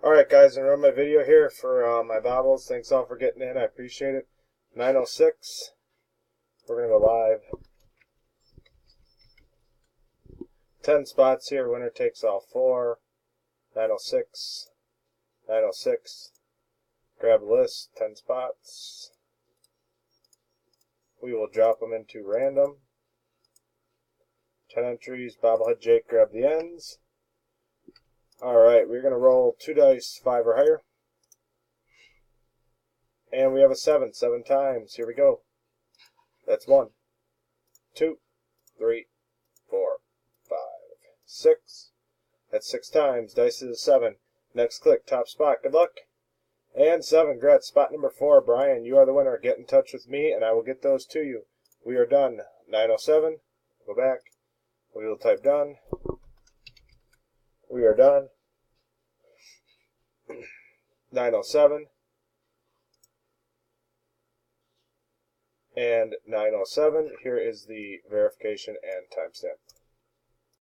Alright guys, I'm running my video here for my bobbles. Thanks all for getting in, I appreciate it. 9:06, we're going to go live. 10 spots here, winner takes all 4. 9:06, 9:06, grab a list, 10 spots. We will drop them into random. 10 entries, bobblehead Jake, grab the ends. Alright, we're going to roll 2 dice, 5 or higher. And we have a 7 times. Here we go. That's 1, 2, 3, 4, 5, 6. That's 6 times. Dice is a 7. Next click, top spot. Good luck. And 7. Congrats. Spot number 4. Brian, you are the winner. Get in touch with me and I will get those to you. We are done. 9:07. Go back. We will type done. We are done. 9:07. And 9:07. Here is the verification and timestamp.